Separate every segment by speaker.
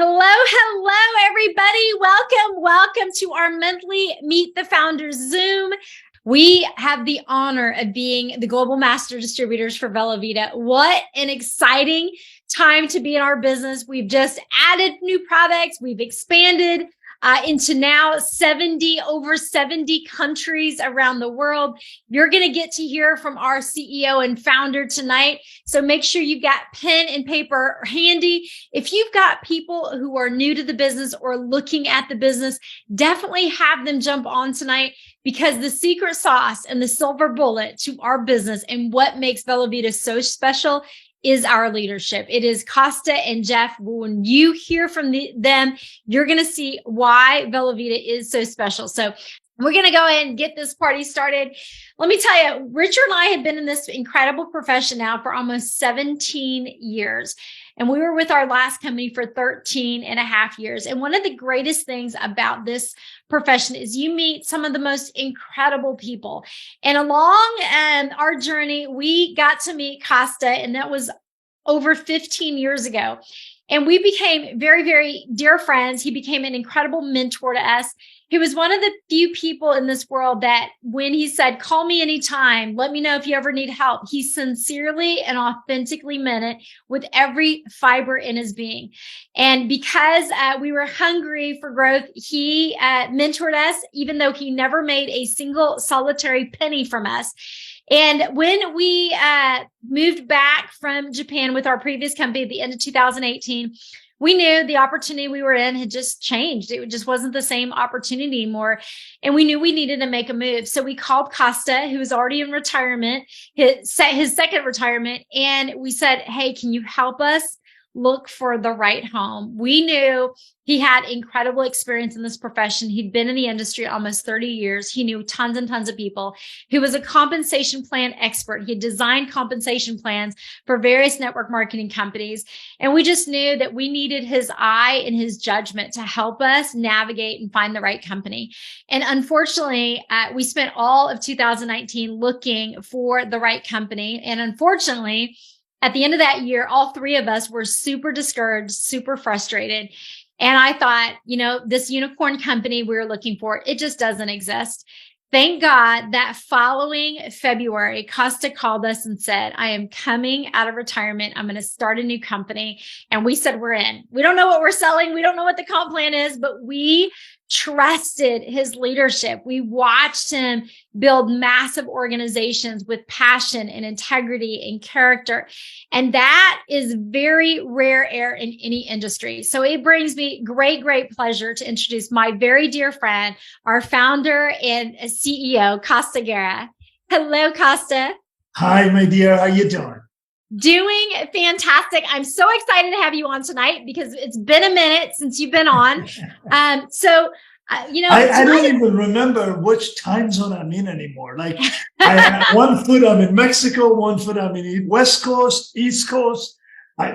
Speaker 1: Hello, everybody. Welcome to our monthly Meet the Founders Zoom. We have the honor of being the global master distributors for Velovita. What an exciting time to be in our business. We've just added new products. We've expanded into now over 70 countries around the world. You're going to get to hear from our CEO and founder tonight. So make sure you've got pen and paper handy. If you've got people who are new to the business or looking at the business, definitely have them jump on tonight, because the secret sauce and the silver bullet to our business and what makes Velovita so special is our leadership. It is Costa and Jeff. When you hear from them, you're going to see why Velovita is so special. So we're going to go ahead and get this party started. Let me tell you, Richard and I have been in this incredible profession now for almost 17 years. And we were with our last company for 13 and a half years. And one of the greatest things about this profession is you meet some of the most incredible people. And along our journey, we got to meet Costa, and that was over 15 years ago. And we became very, very dear friends. He became an incredible mentor to us. He was one of the few people in this world that when he said, call me anytime, let me know if you ever need help, he sincerely and authentically meant it with every fiber in his being. And because we were hungry for growth, he mentored us, even though he never made a single solitary penny from us. And when we moved back from Japan with our previous company at the end of 2018, we knew the opportunity we were in had just changed. It just wasn't the same opportunity anymore. And we knew we needed to make a move. So we called Costa, who was already in retirement, his second retirement. And we said, hey, can you help us look for the right home? We knew he had incredible experience in this profession. He'd been in the industry almost 30 years. He knew tons and tons of people. He was a compensation plan expert. He had designed compensation plans for various network marketing companies. And we just knew that we needed his eye and his judgment to help us navigate and find the right company. And unfortunately, we spent all of 2019 looking for the right company. And unfortunately, at the end of that year, all three of us were super discouraged, super frustrated. And I thought, this unicorn company we were looking for, it just doesn't exist. Thank God that following February, Costa called us and said, I am coming out of retirement. I'm going to start a new company. And we said, we're in. We don't know what we're selling. We don't know what the comp plan is, but we trusted his leadership. We watched him build massive organizations with passion and integrity and character. And that is very rare air in any industry. So it brings me great pleasure to introduce my very dear friend, our founder and CEO, Costa Guerra. Hello, Costa.
Speaker 2: Hi, my dear. How you doing?
Speaker 1: Doing fantastic. I'm so excited to have you on tonight because it's been a minute since you've been on.
Speaker 2: I don't even remember which time zone I'm in anymore. Like, I have one foot I'm in Mexico, one foot I'm in West Coast, East Coast.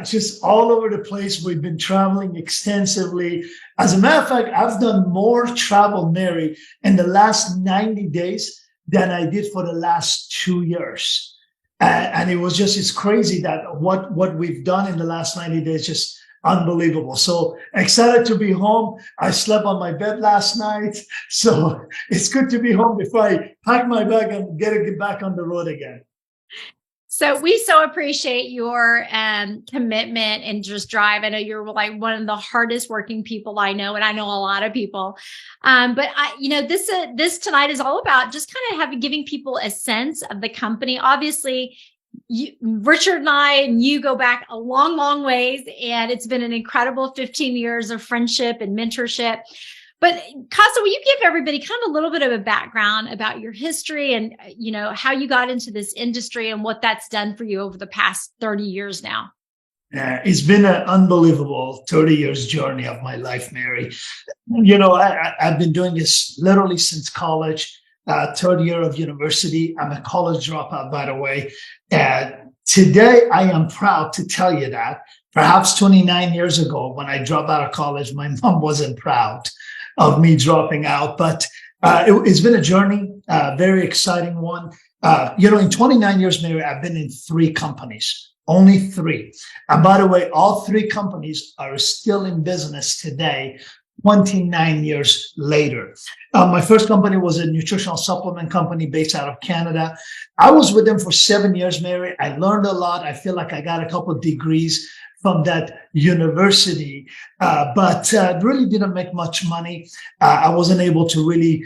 Speaker 2: Just all over the place. We've been traveling extensively. As a matter of fact, I've done more travel, Mary, in the last 90 days than I did for the last 2 years. And it's crazy that what we've done in the last 90 days, just unbelievable. So excited to be home. I slept on my bed last night. So it's good to be home before I pack my bag and get back on the road again.
Speaker 1: So we so appreciate your commitment and just drive. I know you're like one of the hardest working people I know, and I know a lot of people. But this tonight is all about just kind of giving people a sense of the company. Obviously, Richard and I and you go back a long ways, and it's been an incredible 15 years of friendship and mentorship. But Costa, will you give everybody kind of a little bit of a background about your history and, how you got into this industry and what that's done for you over the past 30 years now?
Speaker 2: It's been an unbelievable 30 years journey of my life, Mary. I've been doing this literally since college, third year of university. I'm a college dropout, by the way. Today, I am proud to tell you that perhaps 29 years ago, when I dropped out of college, my mom wasn't proud of me dropping out, but it's been a journey, very exciting one. In 29 years, Mary, I've been in 3 companies. only 3. And by the way, all 3 companies are still in business today, 29 years later. My first company was a nutritional supplement company based out of Canada. I was with them for 7 years, Mary. I learned a lot. I feel like I got a couple of degrees from that university, but really didn't make much money. I wasn't able to really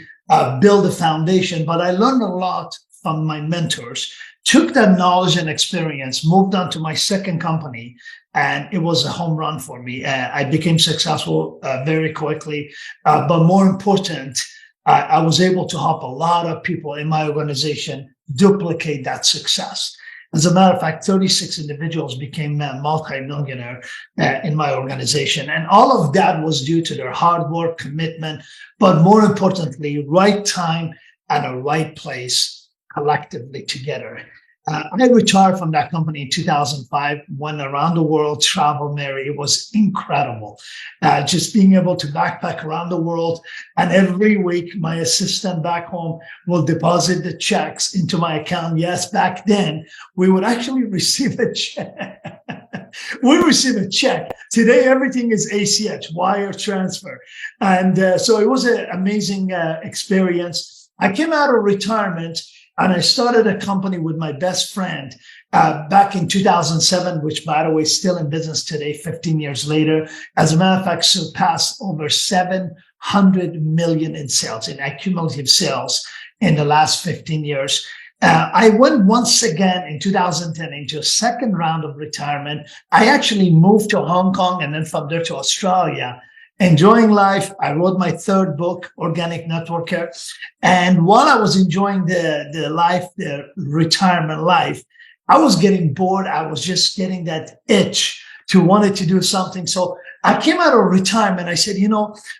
Speaker 2: build a foundation, but I learned a lot from my mentors, took that knowledge and experience, moved on to my second company, and it was a home run for me. I became successful very quickly, but more important, I was able to help a lot of people in my organization duplicate that success. As a matter of fact, 36 individuals became multi-millionaire in my organization. And all of that was due to their hard work, commitment, but more importantly, right time and a right place collectively together. I retired from that company in 2005, went around the world, traveled, Mary. It was incredible. Just being able to backpack around the world. And every week, my assistant back home will deposit the checks into my account. Yes, back then, we would actually receive a check. We receive a check. Today, everything is ACH, wire transfer. And so it was an amazing experience. I came out of retirement and I started a company with my best friend back in 2007, which, by the way, is still in business today, 15 years later. As a matter of fact, surpassed over 700 million in sales, in cumulative sales in the last 15 years. I went once again in 2010 into a second round of retirement. I actually moved to Hong Kong and then from there to Australia. Enjoying life. I wrote my third book, Organic Networker. And while I was enjoying the retirement life, I was getting bored. I was just getting that itch to wanted to do something. So I came out of retirement. I said,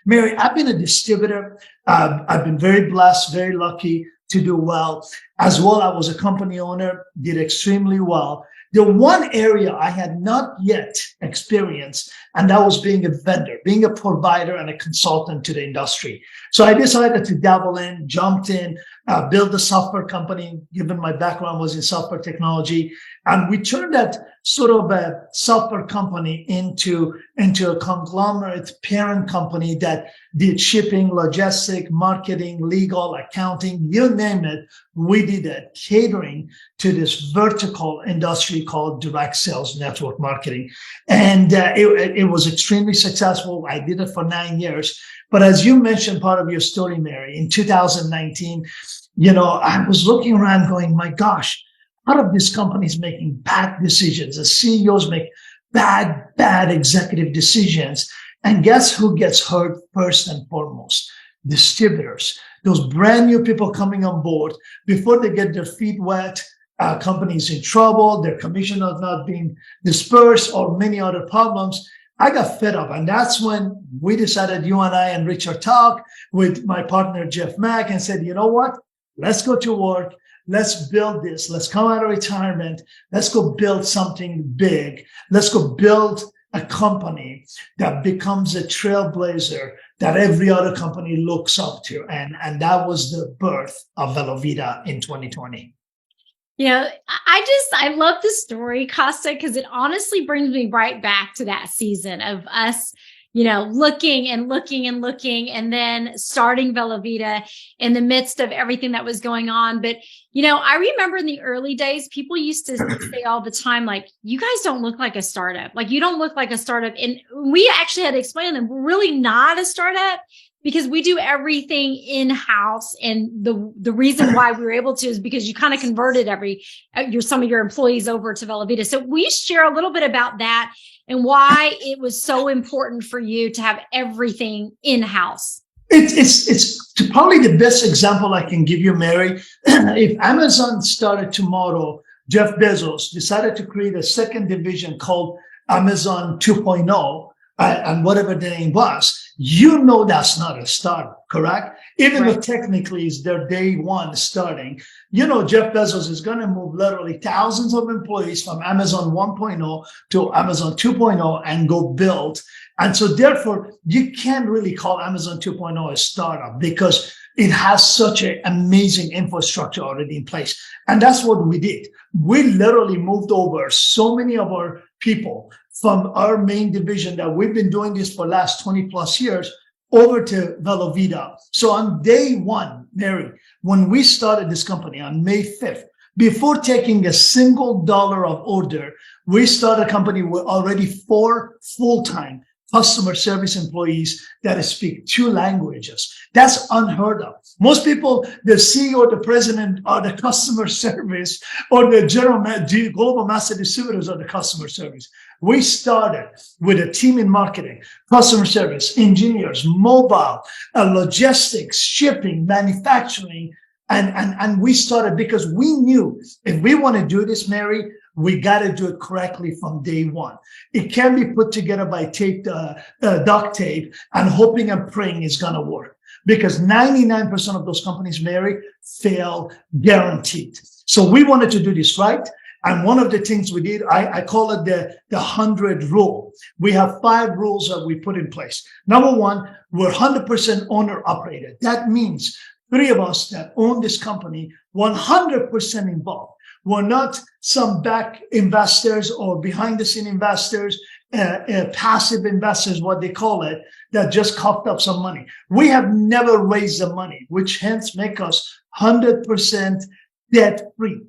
Speaker 2: Mary, I've been a distributor. I've been very blessed, very lucky to do well. As well, I was a company owner, did extremely well. The one area I had not yet experienced, and that was being a vendor, being a provider and a consultant to the industry. So I decided to dabble in, jumped in, build a software company, given my background was in software technology. And we turned that sort of a software company into a conglomerate parent company that did shipping, logistics, marketing, legal, accounting, you name it. We did it, catering to this vertical industry called direct sales network marketing. And it was extremely successful. I did it for 9 years. But as you mentioned, part of your story, Mary, in 2019, I was looking around going, my gosh, a lot of these companies making bad decisions. The CEOs make bad executive decisions. And guess who gets hurt first and foremost? Distributors. Those brand new people coming on board, before they get their feet wet, companies in trouble, their commission is not being dispersed, or many other problems. I got fed up. And that's when we decided, you and I and Richard talked with my partner, Jeff Mack, and said, you know what? Let's go to work. Let's build this. Let's come out of retirement. Let's go build something big. Let's go build a company that becomes a trailblazer that every other company looks up to. And that was the birth of Velovita in 2020.
Speaker 1: I love the story, Costa, because it honestly brings me right back to that season of us, looking and looking and looking, and then starting Velovita in the midst of everything that was going on. But, I remember in the early days, people used to say all the time, like, you guys don't look like a startup. Like, you don't look like a startup. And we actually had to explain to them, we're really not a startup, because we do everything in-house. And the reason why we were able to is because you kind of converted some of your employees over to Velovita. So we share a little bit about that and why it was so important for you to have everything in-house.
Speaker 2: It's probably the best example I can give you, Mary. If Amazon started tomorrow, Jeff Bezos decided to create a second division called Amazon 2.0, and whatever the name was, that's not a startup, correct? Even though technically it's their day one starting, Jeff Bezos is going to move literally thousands of employees from Amazon 1.0 to Amazon 2.0 and go build. And so therefore, you can't really call Amazon 2.0 a startup, because it has such an amazing infrastructure already in place. And that's what we did. We literally moved over so many of our people from our main division that we've been doing this for the last 20 plus years over to Velovita. So on day one, Mary, when we started this company on May 5th, before taking a single dollar of order, we started a company with already 4 full-time customer service employees that speak 2 languages. That's unheard of. Most people, the CEO, the president, are the customer service, or the global master distributors are the customer service. We started with a team in marketing, customer service, engineers, mobile, logistics, shipping, manufacturing, and we started because we knew if we want to do this, Mary, we got to do it correctly from day one. It can't be put together by duct tape and hoping and praying it's going to work, because 99% of those companies, Mary, fail guaranteed. So we wanted to do this right. And one of the things we did, I call it the 100 rule. We have 5 rules that we put in place. Number 1, we're 100% owner operated. That means 3 of us that own this company, 100% involved. We're not some back investors or behind the scene investors, passive investors, what they call it, that just coughed up some money. We have never raised the money, which hence make us 100% debt free.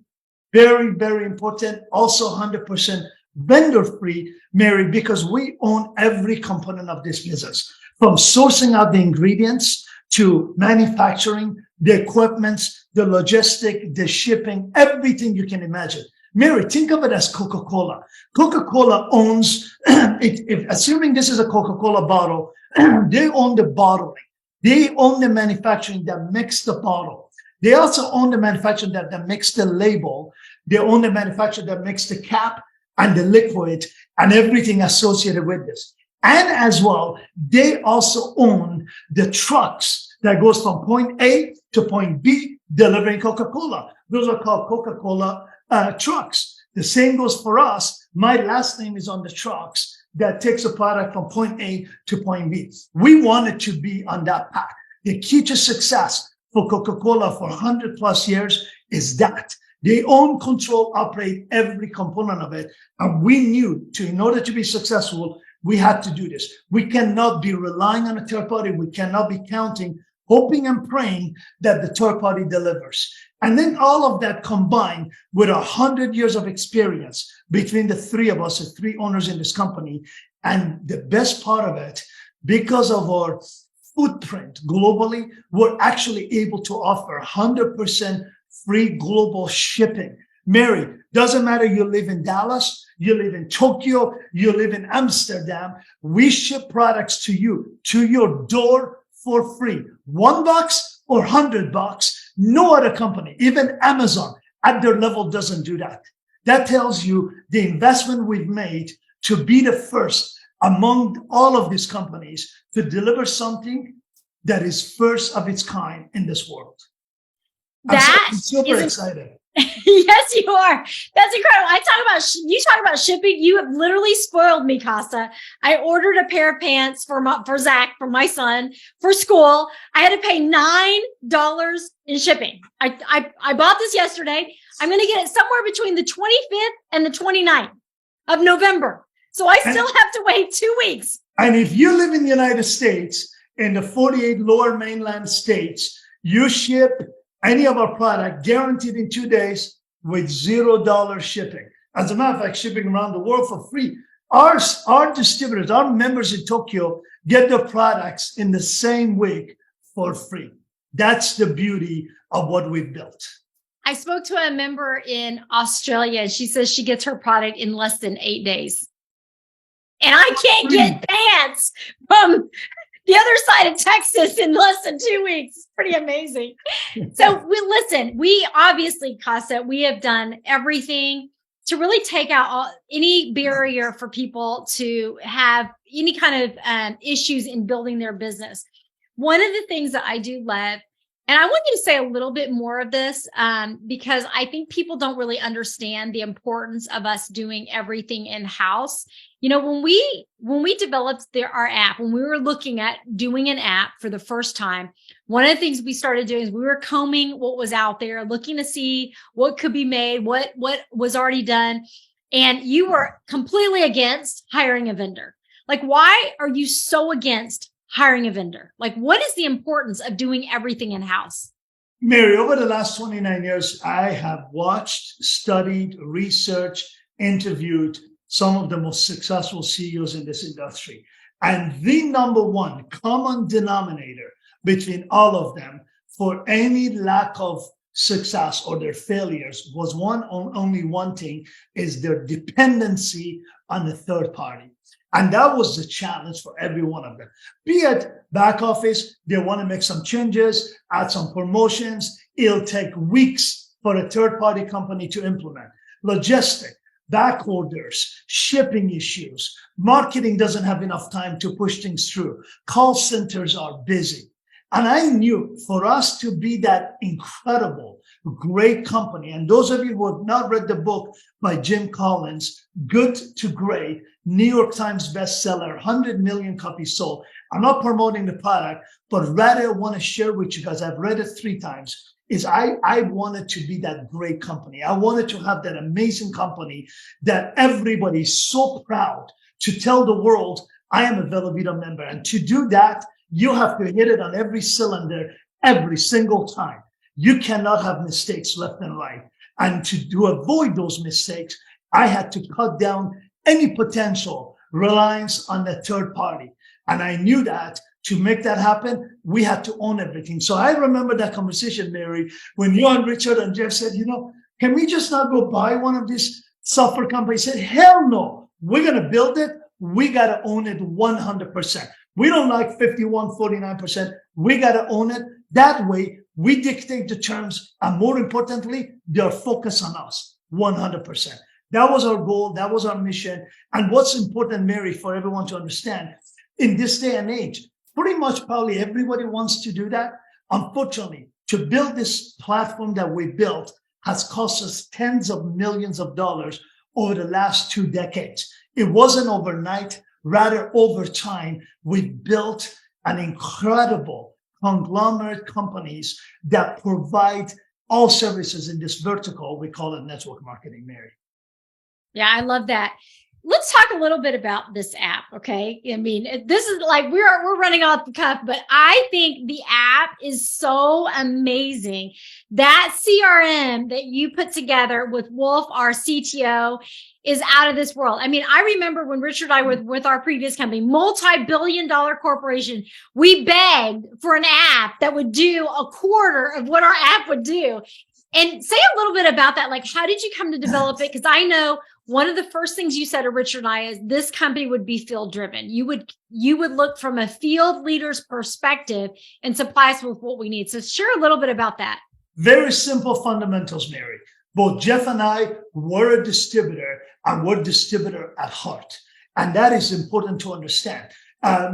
Speaker 2: Very, very important. Also 100% vendor free, Mary, because we own every component of this business, from sourcing out the ingredients to manufacturing, the equipment, the logistic, the shipping, everything you can imagine. Mary, think of it as Coca-Cola. Coca-Cola owns, assuming this is a Coca-Cola bottle, they own the bottling. They own the manufacturing that makes the bottle. They also own the manufacturer that makes the label. They own the manufacturer that makes the cap and the liquid and everything associated with this. And as well, they also own the trucks that goes from point A to point B, delivering Coca-Cola. Those are called Coca-Cola trucks. The same goes for us. My last name is on the trucks that takes a product from point A to point B. We wanted to be on that path. The key to success for Coca-Cola for 100 plus years is that they own, control, operate every component of it. And we knew in order to be successful, we had to do this. We cannot be relying on a third party. We cannot be counting, hoping and praying that the third party delivers. And then all of that combined with 100 years of experience between the 3 of us, the 3 owners in this company. And the best part of it, because of our footprint globally, we're actually able to offer 100% free global shipping. Mary, doesn't matter you live in Dallas, you live in Tokyo, you live in Amsterdam, we ship products to you, to your door for free. $1 or $100, no other company, even Amazon at their level doesn't do that. That tells you the investment we've made to be the first among all of these companies to deliver something that is first of its kind in this world. I'm super excited.
Speaker 1: Yes, you are. That's incredible. You talk about shipping. You have literally spoiled me, Casa. I ordered a pair of pants for Zach, for my son, for school. I had to pay $9 in shipping. I bought this yesterday. I'm going to get it somewhere between the 25th and the 29th of November. So I still have to wait 2 weeks.
Speaker 2: And if you live in the United States, in the 48 lower mainland states, you ship any of our product guaranteed in 2 days with $0 shipping. As a matter of fact, shipping around the world for free. Our distributors, our members in Tokyo get their products in the same week for free. That's the beauty of what we've built.
Speaker 1: I spoke to a member in Australia, and she says she gets her product in less than 8 days. And I can't get pants from the other side of Texas in less than 2 weeks. Pretty amazing. So we obviously, Casa, we have done everything to really take out any barrier for people to have any kind of issues in building their business. One of the things that I do love, And I want you to say a little bit more of this because I think people don't really understand the importance of us doing everything in-house. When we developed our app, when we were looking at doing an app for the first time, one of the things we started doing is we were combing what was out there, looking to see what could be made, what was already done. And you were completely against hiring a vendor. Like, why are you so against hiring a vendor? Like, what is the importance of doing everything in-house?
Speaker 2: Mary, over the last 29 years, I have watched, studied, researched, interviewed some of the most successful CEOs in this industry. And the number one common denominator between all of them for any lack of success or their failures was only one thing, is their dependency on the third party. And that was the challenge for every one of them. Be it back office, they want to make some changes, add some promotions. It'll take weeks for a third-party company to implement. Logistic, back orders, shipping issues. Marketing doesn't have enough time to push things through. Call centers are busy. And I knew for us to be that incredible, great company, and those of you who have not read the book by Jim Collins, Good to Great, New York Times bestseller, 100 million copies sold. I'm not promoting the product, but rather want to share with you guys, I've read it 3 times, is I wanted to be that great company. I wanted to have that amazing company that everybody's so proud to tell the world, I am a Velovita member. And to do that, you have to hit it on every cylinder every single time. You cannot have mistakes left and right. And to avoid those mistakes, I had to cut down any potential reliance on the third party. And I knew that to make that happen, we had to own everything. So I remember that conversation, Mary, when you and Richard and Jeff said, can we just not go buy one of these software companies? I said, hell no, we're going to build it. We got to own it 100%. We don't like 51, 49%. We got to own it. That way, we dictate the terms. And more importantly, they're focused on us 100%. That was our goal. That was our mission. And what's important, Mary, for everyone to understand, in this day and age, pretty much probably everybody wants to do that. Unfortunately, to build this platform that we built has cost us tens of millions of dollars over the last 2 decades. It wasn't overnight. Rather, over time, we've built an incredible conglomerate companies that provide all services in this vertical. We call it network marketing, Mary.
Speaker 1: Yeah, I love that. Let's talk a little bit about this app, okay? I mean, this is like we're running off the cuff, but I think the app is so amazing. That CRM that you put together with Wolf, our CTO, is out of this world. I mean, I remember when Richard and I were with our previous company, multi-billion-dollar corporation, we begged for an app that would do a quarter of what our app would do. And say a little bit about that. Like, how did you come to develop it? Because I know one of the first things you said to Richard and I is this company would be field driven. You would look from a field leader's perspective and supply us with what we need. So share a little bit about that.
Speaker 2: Very simple fundamentals, Mary. Both Jeff and I were a distributor, and we're distributor at heart. And that is important to understand.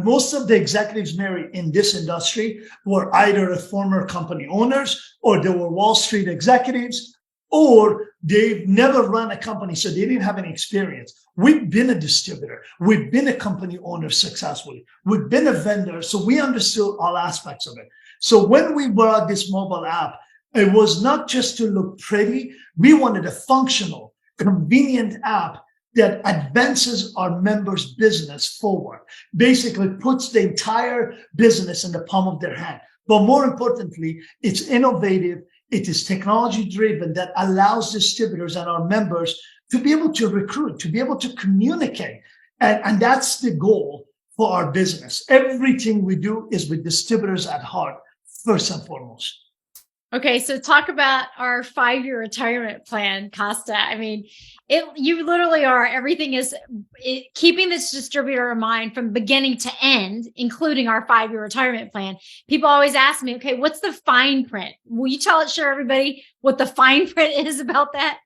Speaker 2: Most of the executives, Mary, in this industry were either a former company owners, or they were Wall Street executives, or they've never run a company, so they didn't have any experience. We've been a distributor. We've been a company owner successfully. We've been a vendor, so we understood all aspects of it. So when we brought this mobile app, it was not just to look pretty. We wanted a functional, convenient app that advances our members' business forward, basically puts the entire business in the palm of their hand. But more importantly, it's innovative. It is technology driven that allows distributors and our members to be able to recruit, to be able to communicate. And that's the goal for our business. Everything we do is with distributors at heart, first and foremost.
Speaker 1: Okay, so talk about our 5-year retirement plan, Costa. I mean, you literally are, everything is keeping this distributor in mind from beginning to end, including our 5-year retirement plan. People always ask me, okay, what's the fine print? Will you share everybody what the fine print is about that?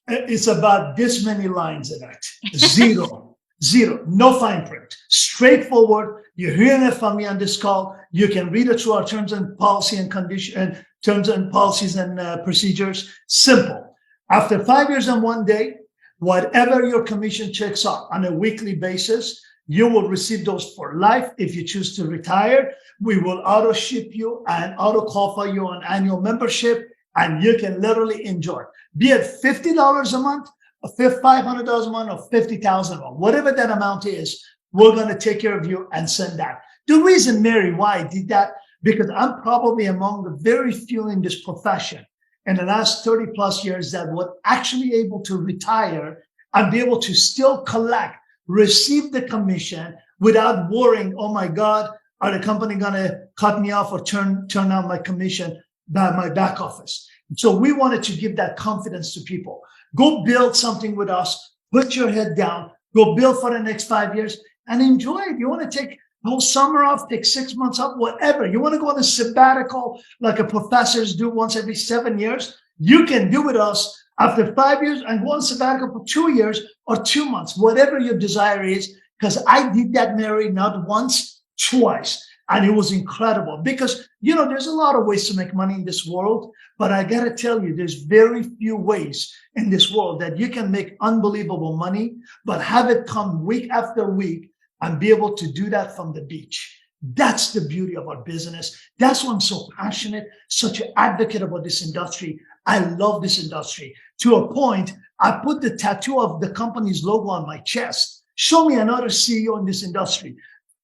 Speaker 2: It's about this many lines in it. Zero. Zero, no fine print, straightforward. You're hearing it from me on this call. You can read it through our terms and policy and condition and terms and policies and procedures. Simple. After 5 years and 1 day, whatever your commission checks are on a weekly basis, you will receive those for life. If you choose to retire, we will auto ship you and auto qualify you on annual membership, and you can literally enjoy, be it $50 a month, $500 a month, or $50,000 a month, whatever that amount is. We're going to take care of you and send that. The reason, Mary, why I did that, because I'm probably among the very few in this profession in the last 30 plus years that were actually able to retire and be able to still collect, receive the commission without worrying, oh my God, are the company going to cut me off or turn down my commission by my back office? So we wanted to give that confidence to people. Go build something with us, put your head down, go build for the next 5 years and enjoy it. You want to take the whole summer off, take 6 months off, whatever. You want to go on a sabbatical like a professors do once every 7 years? You can do with us after 5 years and go on sabbatical for 2 years or 2 months, whatever your desire is. Because I did that, Mary, not once, twice. And it was incredible because, there's a lot of ways to make money in this world, but I got to tell you, there's very few ways in this world that you can make unbelievable money, but have it come week after week and be able to do that from the beach. That's the beauty of our business. That's why I'm so passionate, such an advocate about this industry. I love this industry to a point. I put the tattoo of the company's logo on my chest. Show me another CEO in this industry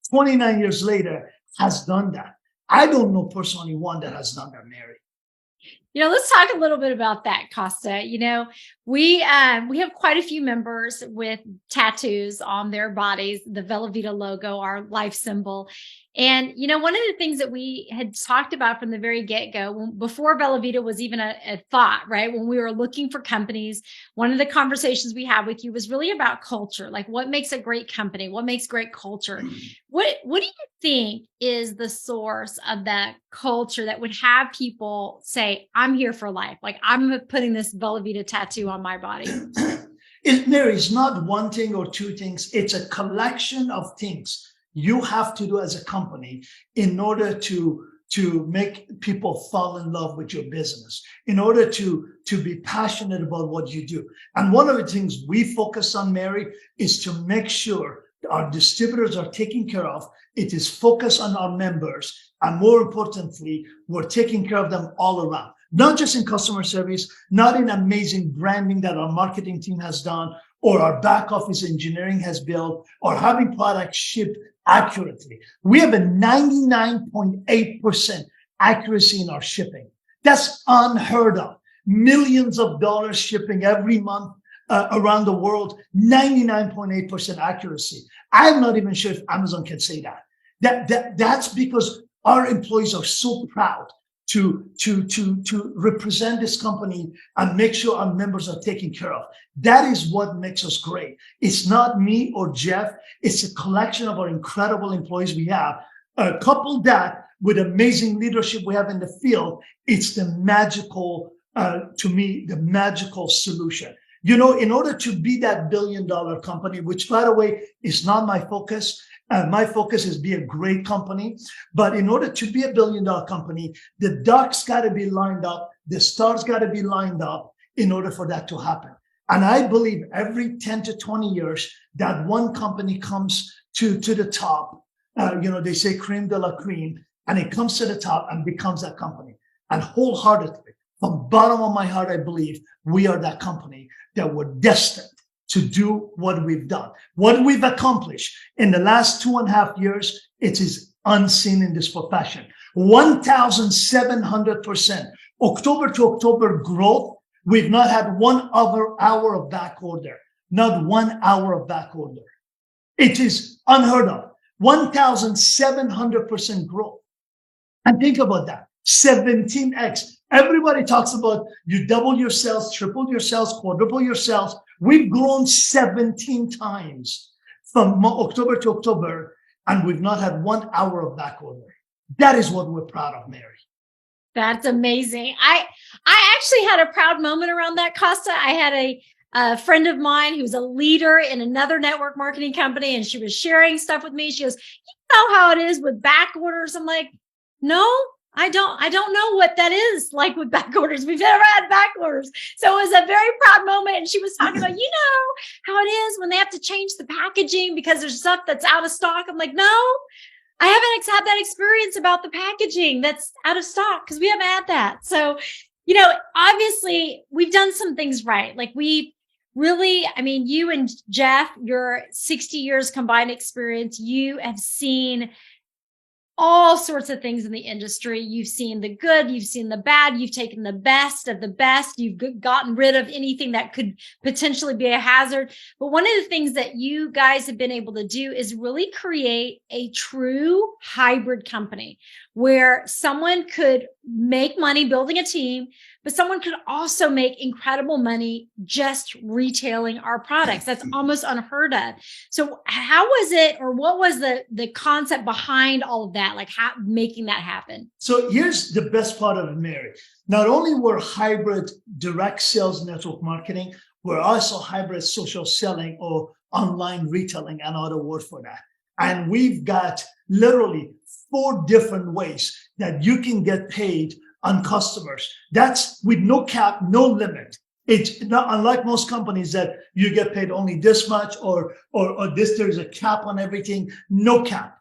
Speaker 2: 29 years later has done that. I don't know personally one that has done that, Mary.
Speaker 1: Let's talk a little bit about that, Costa. We have quite a few members with tattoos on their bodies, the Velovita logo, our life symbol. And, one of the things that we had talked about from the very get-go, before Velovita was even a thought, right? When we were looking for companies, one of the conversations we had with you was really about culture. Like, what makes a great company? What makes great culture? What do you think is the source of that culture that would have people say, I'm here for life? Like, I'm putting this Velovita tattoo on my body.
Speaker 2: Mary, it's not one thing or two things. It's a collection of things you have to do as a company in order to make people fall in love with your business, in order to be passionate about what you do. And one of the things we focus on, Mary, is to make sure our distributors are taken care of. It is focused on our members. And more importantly, we're taking care of them all around, not just in customer service, not in amazing branding that our marketing team has done, or our back office engineering has built, or having products shipped accurately. We have a 99.8% accuracy in our shipping. That's unheard of. Millions of dollars shipping every month around the world, 99.8% accuracy. I'm not even sure if Amazon can say that. That's because our employees are so proud to represent this company and make sure our members are taken care of. That is what makes us great. It's not me or Jeff. It's a collection of our incredible employees we have. Couple that with amazing leadership we have in the field, it's the magical, to me, the magical solution. In order to be that billion-dollar company, which, by the way, is not my focus. My focus is be a great company. But in order to be a billion-dollar company, the ducks got to be lined up. The stars got to be lined up in order for that to happen. And I believe every 10 to 20 years, that one company comes to the top. They say creme de la creme, and it comes to the top and becomes that company. And wholeheartedly, from the bottom of my heart, I believe we are that company that we're destined to do what we've done. What we've accomplished in the last 2.5 years, it is unseen in this profession. 1,700% October to October growth. We've not had 1 hour of back order, not 1 hour of back order. It is unheard of. 1,700% growth. And think about that, 17x. Everybody talks about you double your sales, triple your sales, quadruple your sales. We've grown 17 times from October to October, and we've not had 1 hour of back order. That is what we're proud of, Mary.
Speaker 1: That's amazing. I actually had a proud moment around that, Costa. I had a friend of mine who's a leader in another network marketing company, and she was sharing stuff with me. She goes, "You know how it is with back orders?" I'm like, "No, I don't know what that is like with back orders. We've never had back orders." So it was a very proud moment. And she was talking about, how it is when they have to change the packaging because there's stuff that's out of stock. I'm like, "No, I haven't had that experience about the packaging that's out of stock because we haven't had that." So, obviously we've done some things right. Like we really, you and Jeff, your 60 years combined experience, you have seen all sorts of things in the industry. You've seen the good, you've seen the bad, you've taken the best of the best, you've gotten rid of anything that could potentially be a hazard. But one of the things that you guys have been able to do is really create a true hybrid company where someone could make money building a team, but someone could also make incredible money just retailing our products. That's almost unheard of. So how was it, or what was the concept behind all of that? Like how making that happen?
Speaker 2: So here's the best part of it, Mary. Not only we're hybrid direct sales network marketing, we're also hybrid social selling or online retailing, another word for that. And we've got literally 4 different ways that you can get paid on customers. That's with no cap, no limit. It's not unlike most companies that you get paid only this much or this, there's a cap on everything. No cap,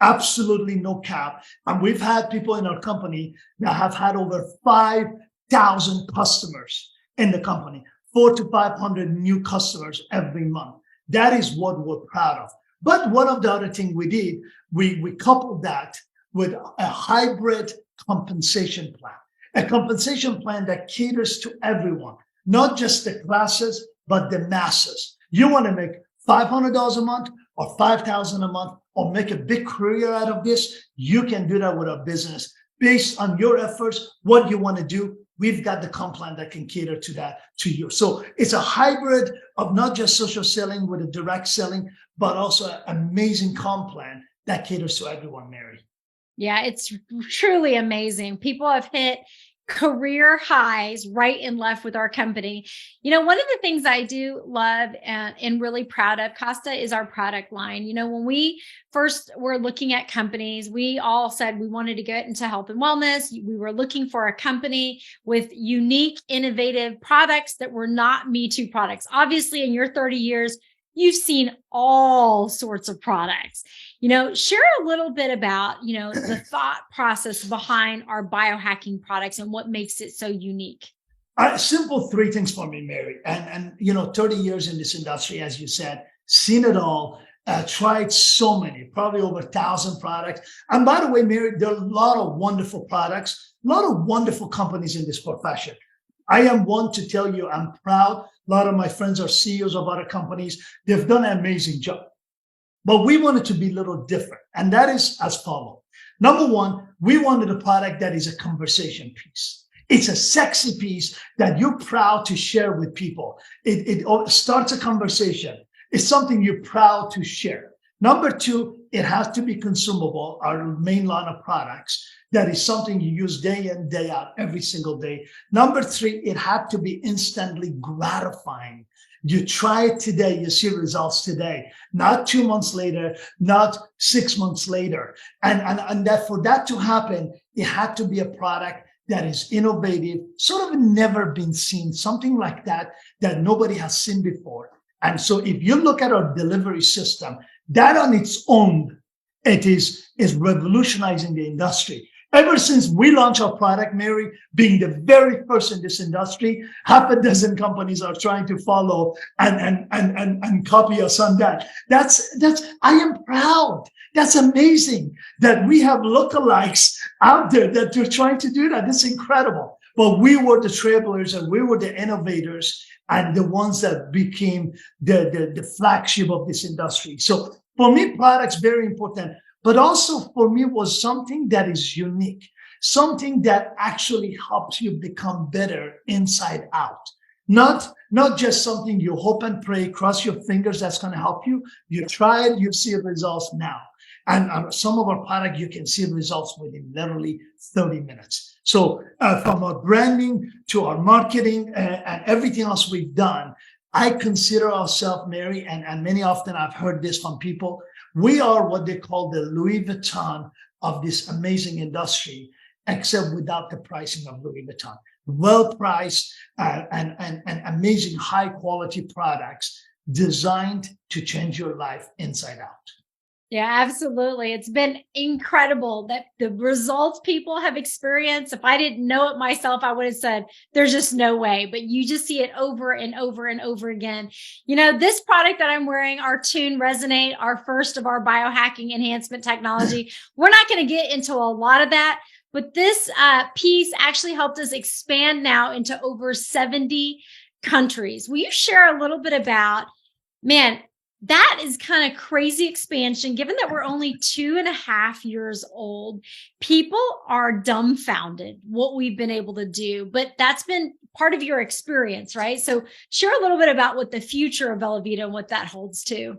Speaker 2: absolutely no cap. And we've had people in our company that have had over 5,000 customers in the company, 400 to 500 new customers every month. That is what we're proud of. But one of the other things we did, we coupled that with a hybrid compensation plan, a compensation plan that caters to everyone, not just the classes, but the masses. You want to make $500 a month or $5,000 a month or make a big career out of this, you can do that with our business. Based on your efforts, what you want to do, we've got the comp plan that can cater to that to you. So it's a hybrid of not just social selling with a direct selling, but also an amazing comp plan that caters to everyone, Mary.
Speaker 1: Yeah, it's truly amazing. People have hit career highs right and left with our company. One of the things I do love and really proud of, Costa, is our product line. When we first were looking at companies, we all said we wanted to get into health and wellness. We were looking for a company with unique, innovative products that were not Me Too products. Obviously, in your 30 years, you've seen all sorts of products. Share a little bit about, the thought process behind our biohacking products and what makes it so unique.
Speaker 2: Simple 3 things for me, Mary. And 30 years in this industry, as you said, seen it all, tried so many, probably over 1,000 products. And by the way, Mary, there are a lot of wonderful products, a lot of wonderful companies in this profession. I am one to tell you, I'm proud. A lot of my friends are CEOs of other companies. They've done an amazing job. But we wanted to be a little different. And that is as follows. Number 1, we wanted a product that is a conversation piece. It's a sexy piece that you're proud to share with people. It starts a conversation. It's something you're proud to share. Number 2, it has to be consumable, our main line of products. That is something you use day in, day out, every single day. Number 3, it had to be instantly gratifying. You try it today, you see results today, not 2 months later, not 6 months later. And that for that to happen, it had to be a product that is innovative, sort of never been seen, something like that nobody has seen before. And so if you look at our delivery system, that on its own, it is revolutionizing the industry. Ever since we launched our product, Mary, being the very first in this industry, half a dozen companies are trying to follow and copy us on that. I am proud. That's amazing that we have lookalikes out there that are trying to do that. It's incredible. But we were the trailblazers and we were the innovators and the ones that became the flagship of this industry. So for me, products very important. But also for me was something that is unique, something that actually helps you become better inside out. Not just something you hope and pray, cross your fingers, that's going to help you. You try it, you see results now. And some of our product, you can see results within literally 30 minutes. So from our branding to our marketing and everything else we've done, I consider ourselves, Mary, and many often I've heard this from people, we are what they call the Louis Vuitton of this amazing industry, except without the pricing of Louis Vuitton. Well priced and amazing high quality products designed to change your life inside out.
Speaker 1: Yeah, absolutely. It's been incredible that the results people have experienced. If I didn't know it myself, I would have said, there's just no way, but you just see it over and over and over again. You know, this product that I'm wearing, our Tune Resonate, our first of our biohacking enhancement technology, we're not going to get into a lot of that, but this piece actually helped us expand now into over 70 countries. Will you share a little bit about, man, that is kind of crazy expansion, given that we're only 2.5 years old. People are dumbfounded what we've been able to do, but that's been part of your experience, right? So share a little bit about what the future of Velovita and what that holds too.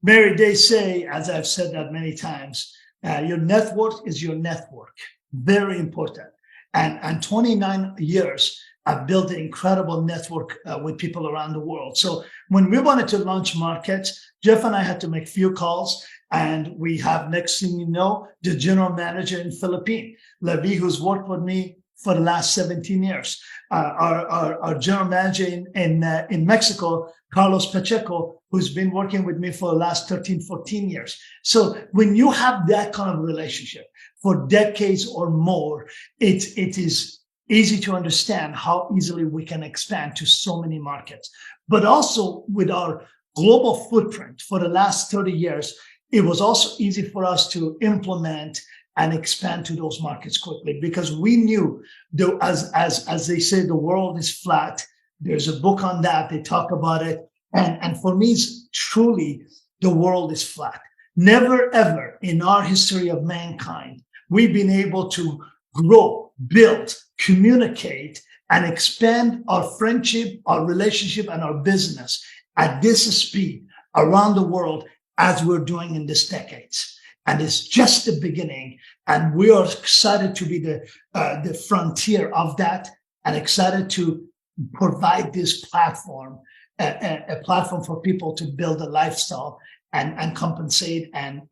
Speaker 2: Mary, they say, as I've said that many times, your network is your network. Very important. And 29 years, I've built an incredible network with people around the world. So when we wanted to launch markets, Jeff and I had to make few calls, and we have, next thing you know, the general manager in Philippines, Levi, who's worked with me for the last 17 years. Our general manager in Mexico, Carlos Pacheco, who's been working with me for the last 13, 14 years. So when you have that kind of relationship for decades or more, it is easy to understand how easily we can expand to so many markets. But also with our global footprint for the last 30 years, it was also easy for us to implement and expand to those markets quickly, because we knew, though, as they say, the world is flat. There's a book on that. They talk about it. And for me, it's truly, the world is flat. Never, ever in our history of mankind, we've been able to grow, build, communicate, and expand our friendship, our relationship, and our business at this speed around the world as we're doing in this decades. And it's just the beginning. And we are excited to be the frontier of that, and excited to provide this platform, a platform for people to build a lifestyle and compensate and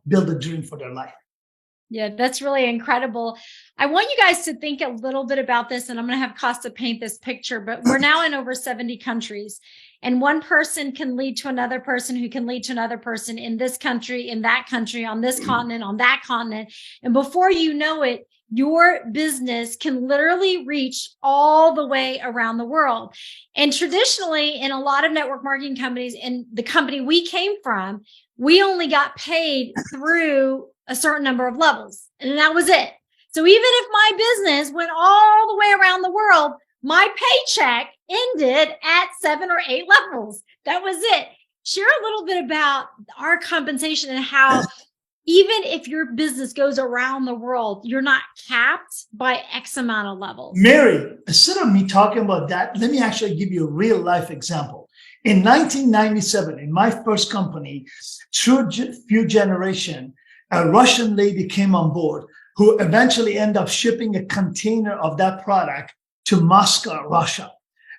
Speaker 2: build a dream for their life.
Speaker 1: Yeah, that's really incredible. I want you guys to think a little bit about this, and I'm going to have Costa paint this picture, but we're now in over 70 countries, and one person can lead to another person who can lead to another person in this country, in that country, on this continent, on that continent. And before you know it, your business can literally reach all the way around the world. And traditionally, in a lot of network marketing companies, and the company we came from, we only got paid through a certain number of levels, and that was it. So even if my business went all the way around the world, my paycheck ended at 7 or 8 levels. That was it. Share a little bit about our compensation and how even if your business goes around the world, you're not capped by X amount of levels.
Speaker 2: Mary, instead of me talking about that, let me actually give you a real life example. In 1997, in my first company, through a few generations, a Russian lady came on board who eventually ended up shipping a container of that product to Moscow, Russia.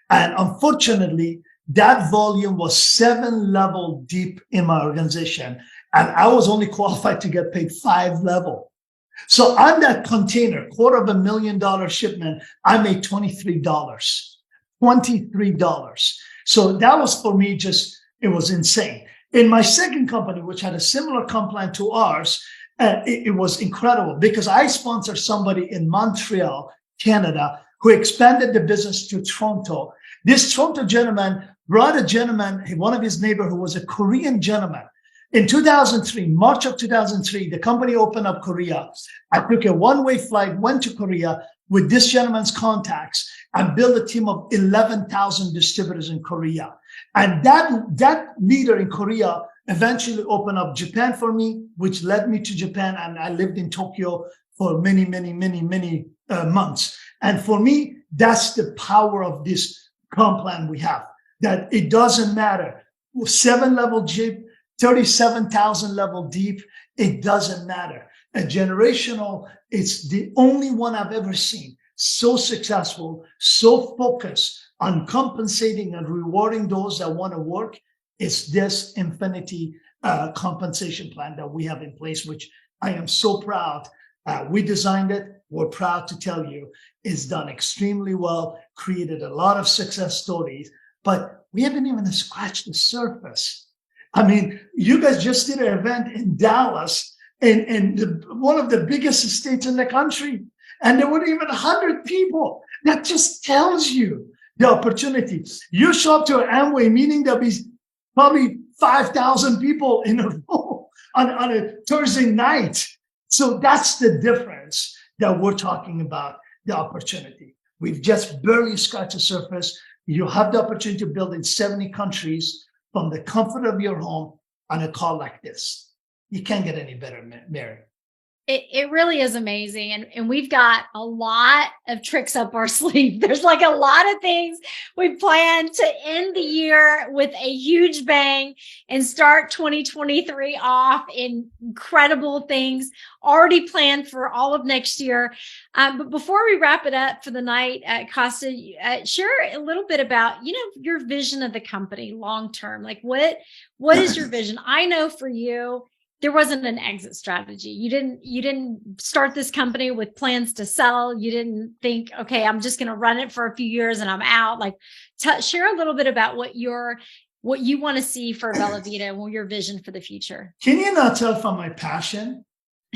Speaker 2: And unfortunately, that volume was 7 levels deep in my organization. And I was only qualified to get paid 5 levels. So on that container, $250,000 shipment, I made $23. $23. So that was, for me, it was insane. In my second company, which had a similar comp plan to ours, it was incredible because I sponsored somebody in Montreal, Canada, who expanded the business to Toronto. This Toronto gentleman brought a gentleman, one of his neighbors, who was a Korean gentleman. In 2003, March of 2003, the company opened up Korea. I took a one-way flight, went to Korea with this gentleman's contacts, and built a team of 11,000 distributors in Korea. And that leader in Korea eventually opened up Japan for me, which led me to Japan. And I lived in Tokyo for many, many, many, many months. And for me, that's the power of this comp plan we have, that it doesn't matter. 7 level deep, 37,000 level deep, it doesn't matter. A generational, it's the only one I've ever seen so successful, so focused on compensating and rewarding those that want to work is this infinity compensation plan that we have in place, which I am so proud. We designed it. We're proud to tell you it's done extremely well, created a lot of success stories, but we haven't even scratched the surface. I mean, you guys just did an event in Dallas, in one of the biggest estates in the country, and there weren't even 100 people. That just tells you the opportunity. You show up to an Amway meeting, there'll be probably 5,000 people in a row on a Thursday night. So that's the difference that we're talking about, the opportunity. We've just barely scratched the surface. You have the opportunity to build in 70 countries from the comfort of your home on a call like this. You can't get any better, Mary.
Speaker 1: It really is amazing. And we've got a lot of tricks up our sleeve. There's like a lot of things we plan to end the year with a huge bang and start 2023 off in incredible things already planned for all of next year. But before we wrap it up for the night, Costa, share a little bit about, your vision of the company long-term. Like what is your vision? I know for you, there wasn't an exit strategy. You didn't start this company with plans to sell. You didn't think, okay, I'm just going to run it for a few years and I'm out. Like, share a little bit about what you want to see for Velovita and your vision for the future.
Speaker 2: Can you not tell from my passion?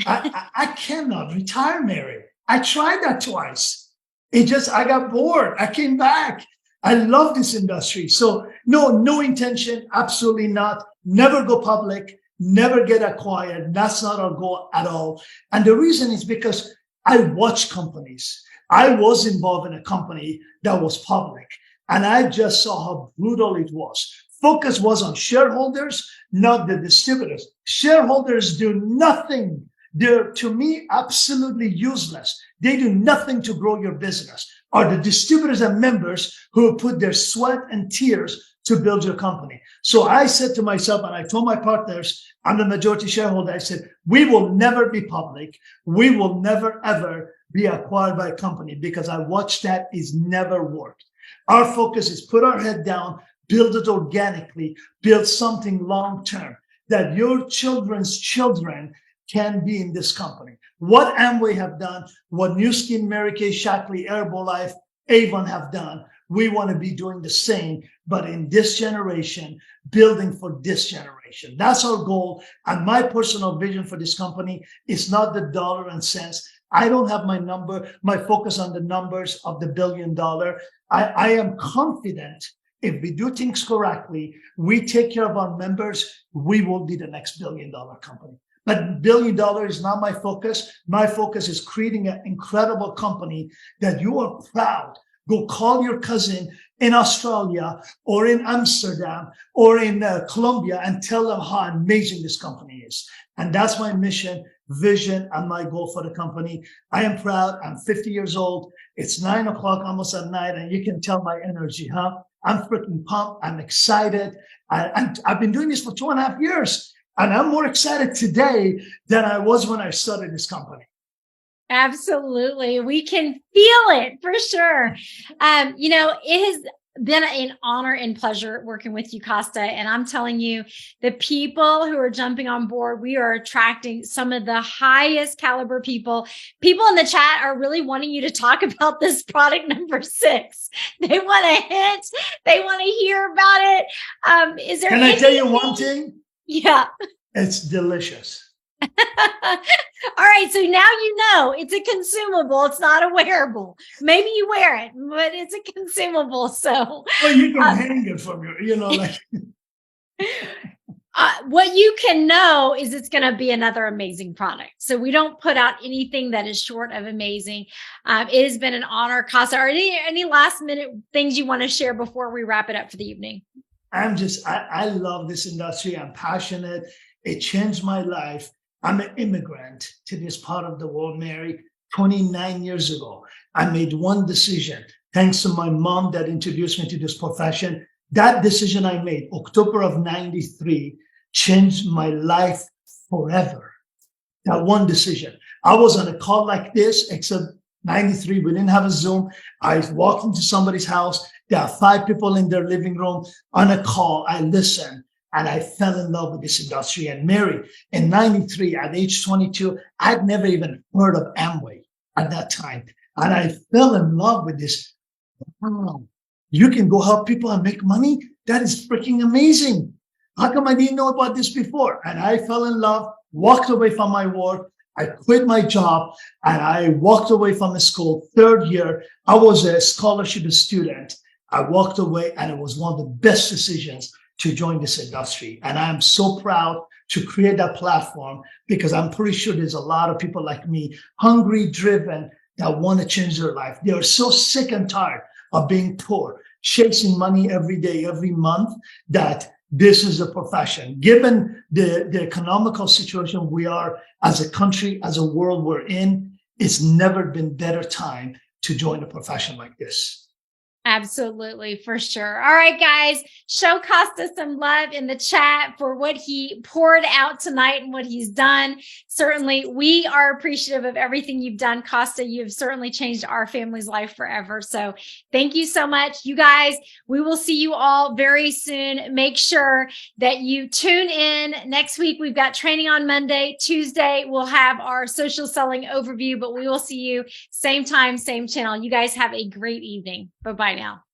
Speaker 2: I cannot retire, Mary. I tried that twice. I got bored. I came back. I love this industry. So no intention. Absolutely not. Never go public. Never get acquired. That's not our goal at all. And the reason is because I watch companies. I was involved in a company that was public, and I just saw how brutal it was. Focus was on shareholders, not the distributors. Shareholders do nothing. They're, to me, absolutely useless. They do nothing to grow your business. Are the distributors and members who put their sweat and tears to build your company. So I said to myself, and I told my partners, I'm the majority shareholder, I said, we will never be public. We will never, ever be acquired by a company, because I watched that is never worked. Our focus is put our head down, build it organically, build something long-term that your children's children can be in this company. What Amway have done, what New Skin, Mary Kay, Shackley, Herbalife, Avon have done, we want to be doing the same, but in this generation, building for this generation. That's our goal. And my personal vision for this company is not the dollar and cents. I don't have my focus on the numbers of the $1 billion. I am confident if we do things correctly, we take care of our members, we will be the next $1 billion company. But $1 billion is not my focus. My focus is creating an incredible company that you are proud. Go call your cousin in Australia or in Amsterdam or in Colombia and tell them how amazing this company is. And that's my mission, vision, and my goal for the company. I am proud. I'm 50 years old. It's 9 o'clock almost at night, and you can tell my energy, huh? I'm freaking pumped. I'm excited. I've been doing this for 2.5 years, and I'm more excited today than I was when I started this company.
Speaker 1: Absolutely. We can feel it for sure. It has been an honor and pleasure working with you, Costa. And I'm telling you, the people who are jumping on board, we are attracting some of the highest caliber people. People in the chat are really wanting you to talk about this product number 6. They want a hint. They want to hear about it. Is there?
Speaker 2: Can I tell you one thing?
Speaker 1: Yeah.
Speaker 2: It's delicious.
Speaker 1: All right. So now you know it's a consumable. It's not a wearable. Maybe you wear it, but it's a consumable. So
Speaker 2: well, you can hang it from your, like.
Speaker 1: What you can know is it's going to be another amazing product. So we don't put out anything that is short of amazing. It has been an honor, Costa. Are there any last minute things you want to share before we wrap it up for the evening?
Speaker 2: I love this industry. I'm passionate. It changed my life. I'm an immigrant to this part of the world, Mary. 29 years ago, I made one decision, thanks to my mom that introduced me to this profession. That decision I made, October of 93, changed my life forever. That one decision. I was on a call like this, except 93, we didn't have a Zoom. I walked into somebody's house There are 5 people in their living room on a call. I listen. And I fell in love with this industry. And Mary, in 93, at age 22, I'd never even heard of Amway at that time. And I fell in love with this. Wow, you can go help people and make money? That is freaking amazing. How come I didn't know about this before? And I fell in love, walked away from my work. I quit my job and I walked away from the school. 3rd year, I was a scholarship student. I walked away and it was one of the best decisions to join this industry. And I'm so proud to create that platform because I'm pretty sure there's a lot of people like me, hungry, driven, that want to change their life. They are so sick and tired of being poor, chasing money every day, every month, that this is a profession. Given the economical situation we are as a country, as a world we're in, it's never been better time to join a profession like this.
Speaker 1: Absolutely, for sure. All right, guys, show Costa some love in the chat for what he poured out tonight and what he's done. Certainly, we are appreciative of everything you've done, Costa. You've certainly changed our family's life forever. So thank you so much. You guys, we will see you all very soon. Make sure that you tune in. Next week, we've got training on Monday. Tuesday, we'll have our social selling overview, but we will see you same time, same channel. You guys have a great evening. Bye-bye now.